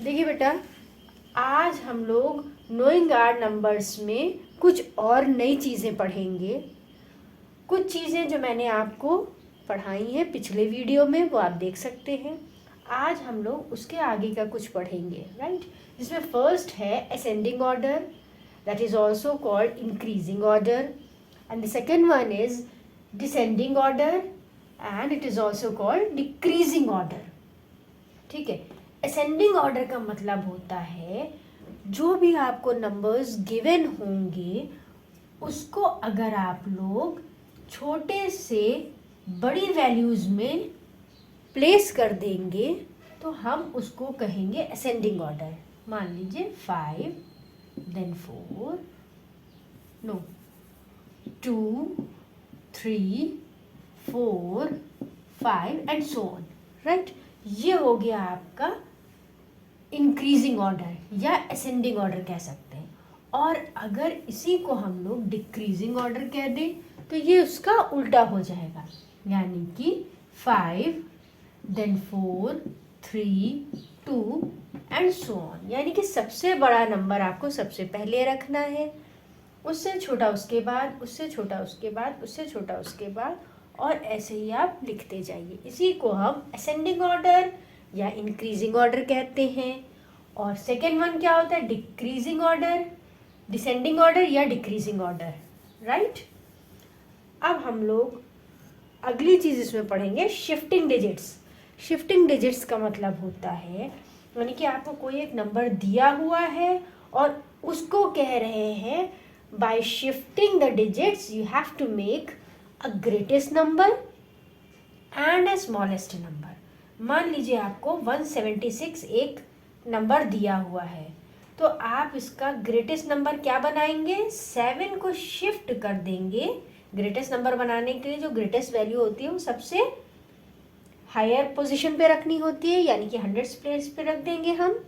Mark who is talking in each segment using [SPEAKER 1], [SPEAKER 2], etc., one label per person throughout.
[SPEAKER 1] देखिए बेटा, आज हम लोग नोइंग आर नंबर्स में कुछ और नई चीज़ें पढ़ेंगे। कुछ चीज़ें जो मैंने आपको पढ़ाई हैं पिछले वीडियो में, वो आप देख सकते हैं। आज हम लोग उसके आगे का कुछ पढ़ेंगे, राइट। जिसमें फर्स्ट है ascending order, that is also called increasing order, and the second one is descending order and it is also called decreasing order. ठीक है। असेंडिंग ऑर्डर का मतलब होता है जो भी आपको नंबर्स गिवन होंगे उसको अगर आप लोग छोटे से बड़ी वैल्यूज़ में प्लेस कर देंगे तो हम उसको कहेंगे असेंडिंग ऑर्डर। मान लीजिए 5, then 4, no 2, 3, 4, 5 and so on, right. ये हो गया आपका इंक्रीजिंग ऑर्डर या असेंडिंग ऑर्डर कह सकते हैं। और अगर इसी को हम लोग डिक्रीजिंग ऑर्डर कह दें तो ये उसका उल्टा हो जाएगा, यानी कि 5, देन 4, 3, 2 एंड सो ऑन। यानी कि सबसे बड़ा नंबर आपको सबसे पहले रखना है, उससे छोटा उसके बाद, उससे छोटा उसके बाद, उससे छोटा उसके बाद, और ऐसे ही आप लिखते जाइए। इसी को हम असेंडिंग ऑर्डर या इंक्रीजिंग ऑर्डर कहते हैं। और सेकेंड वन क्या होता है? डिक्रीजिंग ऑर्डर, डिसेंडिंग ऑर्डर या डिक्रीजिंग ऑर्डर, राइट। अब हम लोग अगली चीज़ इसमें पढ़ेंगे शिफ्टिंग डिजिट्स। शिफ्टिंग डिजिट्स का मतलब होता है, यानी कि आपको कोई एक नंबर दिया हुआ है और उसको कह रहे हैं by shifting the digits you have to make a greatest number and a smallest number. मान लीजिए आपको 176 एक नंबर दिया हुआ है, तो आप इसका ग्रेटेस्ट नंबर क्या बनाएंगे? 7 को शिफ्ट कर देंगे। ग्रेटेस्ट नंबर बनाने के लिए जो ग्रेटेस्ट वैल्यू होती है वो सबसे हायर पोजीशन पे रखनी होती है, यानी कि 100 प्लेस पे रख देंगे हम,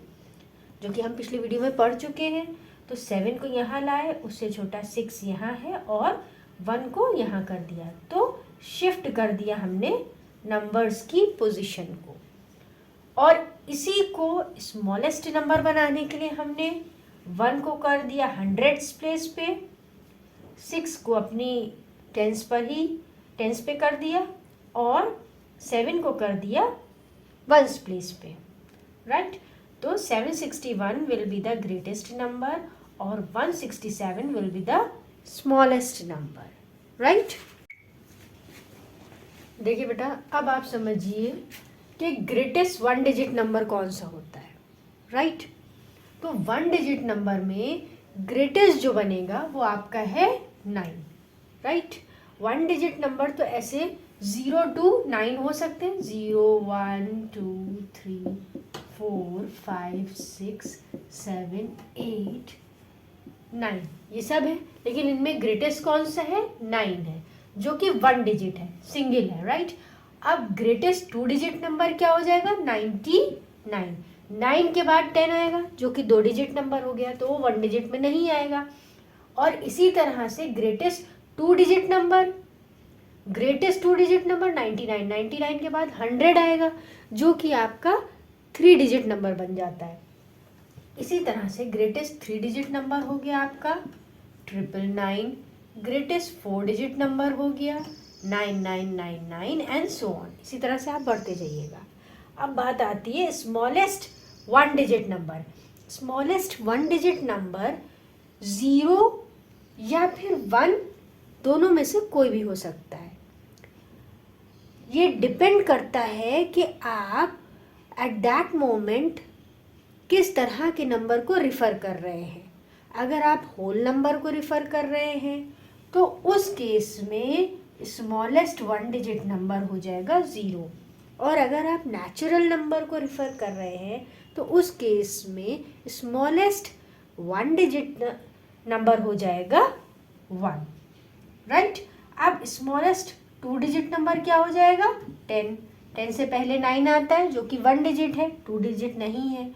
[SPEAKER 1] जो कि हम पिछली वीडियो में पढ़ चुके हैं। तो 7 को यहाँ लाए, उससे छोटा 6 यहाँ है और 1 को यहाँ कर दिया, तो शिफ्ट कर दिया हमने नंबर्स की पोजीशन को। और इसी को स्मॉलेस्ट नंबर बनाने के लिए हमने 1 को कर दिया 100 प्लेस पे, 6 को अपनी टेंस पे कर दिया और 7 को कर दिया 1 प्लेस पे, राइट। तो 761 will be the greatest number और 167 will be the smallest number, right. देखिए बेटा, अब आप समझिए कि ग्रेटेस्ट 1 डिजिट नंबर कौन सा होता है, राइट। तो 1 डिजिट नंबर में ग्रेटेस्ट जो बनेगा वो आपका है 9, राइट। 1 डिजिट नंबर तो ऐसे 0 to 9 हो सकते हैं, 0, 1, 2, 3, 4, 5, 6, 7, 8, 9 ये सब है, लेकिन इनमें ग्रेटेस्ट कौन सा है? 9 है, जो कि 1 डिजिट है, सिंगल है, राइट। अब ग्रेटेस्ट 2 डिजिट नंबर क्या हो जाएगा? 99। 9 के बाद 10 आएगा, जो कि 2 डिजिट नंबर हो गया, तो वो 1 डिजिट में नहीं आएगा। और इसी तरह से ग्रेटेस्ट 2 डिजिट नंबर 99। 99 के बाद 100 आएगा, जो कि आपका 3 डिजिट नंबर बन जाता है। इसी तरह से ग्रेटेस्ट 3 डिजिट नंबर हो गया आपका 999, ग्रेटेस्ट 4 डिजिट नंबर हो गया 9999 एंड सो ऑन। इसी तरह से आप बढ़ते जाइएगा। अब बात आती है smallest 1 digit number. Smallest 1 digit number 0 या फिर 1 दोनों में से कोई भी हो सकता है। ये डिपेंड करता है कि आप एट दैट मोमेंट किस तरह के नंबर को रिफ़र कर रहे हैं। अगर आप होल नंबर को रिफ़र कर रहे हैं तो उस केस में स्मॉलेस्ट 1 डिजिट नंबर हो जाएगा 0, और अगर आप नेचुरल नंबर को रिफ़र कर रहे हैं तो उस केस में स्मॉलेस्ट 1 डिजिट नंबर हो जाएगा 1, राइट। अब स्मॉलेस्ट 2 डिजिट नंबर क्या हो जाएगा? 10। 10 से पहले 9 आता है, जो कि 1 डिजिट है, 2 डिजिट नहीं है।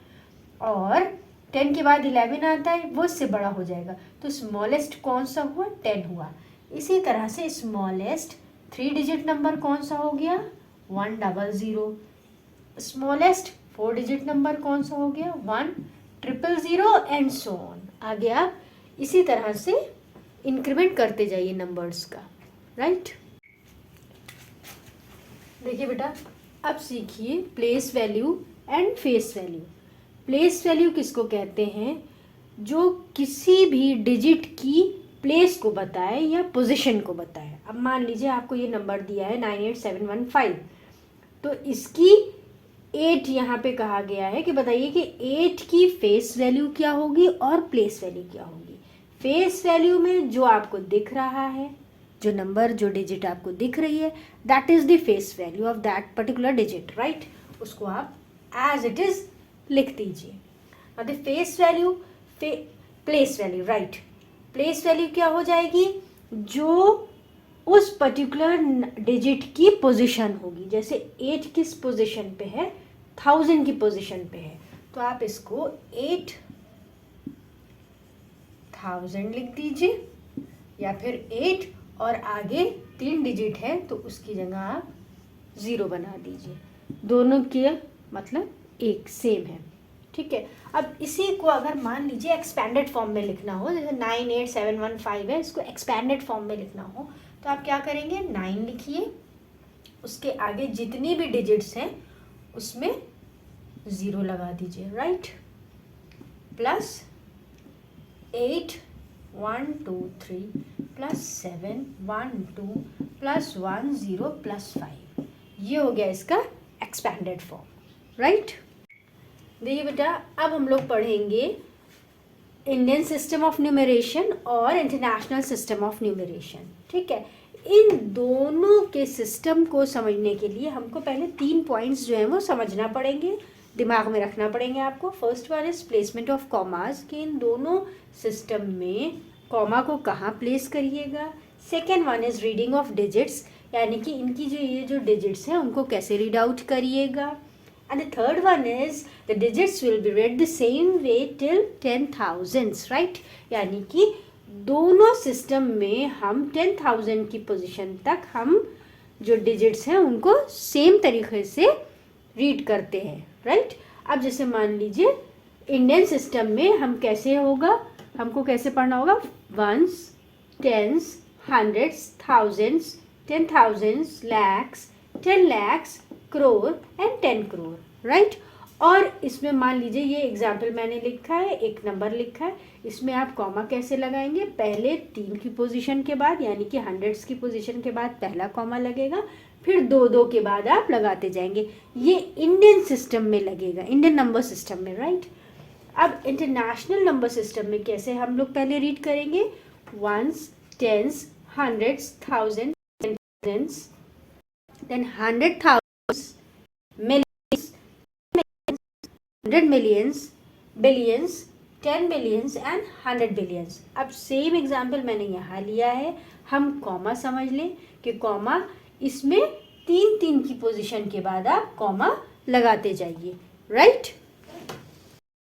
[SPEAKER 1] और 10 के बाद 11 आता है, वो उससे बड़ा हो जाएगा, तो स्मॉलेस्ट कौन सा हुआ? 10 हुआ। इसी तरह से स्मॉलेस्ट 3 डिजिट नंबर कौन सा हो गया? 100। स्मॉलेस्ट 4 डिजिट नंबर कौन सा हो गया, 1 000 एंड सो ऑन। आगे आप इसी तरह से इंक्रीमेंट करते जाइए नंबर्स का, राइट। देखिए बेटा, अब सीखिए place value and face value. Place value किसको कहते हैं, जो किसी भी डिजिट की प्लेस को बताए या पोजीशन को बताए। अब मान लीजिए आपको ये नंबर दिया है 98715, तो इसकी 8 यहाँ पे कहा गया है कि बताइए कि 8 की फेस वैल्यू क्या होगी और प्लेस वैल्यू क्या होगी। फेस वैल्यू में जो आपको दिख रहा है, जो नंबर, जो डिजिट आपको दिख रही है, that is the face value of that particular digit, right. उसको आप एज इट इज लिख दीजिए। अब the face value, place value, right. Place value क्या हो जाएगी, जो उस पर्टिकुलर डिजिट की पोजीशन होगी। जैसे 8 किस पोजीशन पे है, 1000 की पोजीशन पे है, तो आप इसको 8000 लिख दीजिए, या फिर 8 और आगे 3 डिजिट है तो उसकी जगह आप 0 बना दीजिए। दोनों के मतलब एक सेम है, ठीक है। अब इसी को अगर मान लीजिए एक्सपैंडेड फॉर्म में लिखना हो, जैसे 98715 है, इसको एक्सपैंडेड फॉर्म में लिखना हो, तो आप क्या करेंगे, 9 लिखिए, उसके आगे जितनी भी डिजिट्स हैं उसमें 0 लगा दीजिए, right. Plus 8 1 2 3 plus 7 1 2 plus 1 0 plus 5, ये हो गया इसका एक्सपैंडेड फॉर्म, राइट। देखिए बेटा, अब हम लोग पढ़ेंगे इंडियन सिस्टम ऑफ न्यूमरेशन और इंटरनेशनल सिस्टम ऑफ न्यूमरेशन, ठीक है। इन दोनों के सिस्टम को समझने के लिए हमको पहले 3 पॉइंट्स जो हैं वो समझना पड़ेंगे, दिमाग में रखना पड़ेंगे आपको। First one is placement of commas, कि इन दोनों सिस्टम में कॉमा को कहाँ प्लेस करिएगा। Second one is reading of digits, यानी कि इनकी जो डिजिट्स हैं उनको कैसे रीड आउट करिएगा। And the third one is the digits will be read the same way till 10,000, right? यानी कि दोनों सिस्टम में हम 10,000 की पोजीशन तक हम जो डिजिट्स हैं उनको सेम तरीके से रीड करते हैं, राइट। अब जैसे मान लीजिए इंडियन सिस्टम में हम कैसे होगा, हमको कैसे पढ़ना होगा, ones, tens, hundreds, thousands, 10,000, lakhs, 10 lakhs, crore and 10 crore, right. और इसमें मान लीजिए ये एग्जाम्पल मैंने लिखा है, एक नंबर लिखा है, इसमें आप कॉमा कैसे लगाएंगे, पहले 3 की पोजीशन के बाद, यानी कि हंड्रेड्स की पोजीशन के बाद पहला कॉमा लगेगा, फिर 2 के बाद आप लगाते जाएंगे। ये इंडियन सिस्टम में लगेगा, इंडियन नंबर सिस्टम में, राइट। अब इंटरनेशनल नंबर सिस्टम में कैसे हम लोग पहले रीड करेंगे, ones, tens, hundreds, thousand, thousands, then 100,000, millions, 100 millions, billions, 10 billions and 100 billions। अब सेम एग्जाम्पल मैंने यहाँ लिया है, हम कॉमा समझ लें कि कॉमा इसमें 3 की पोजीशन के बाद आप कॉमा लगाते जाइए, राइट।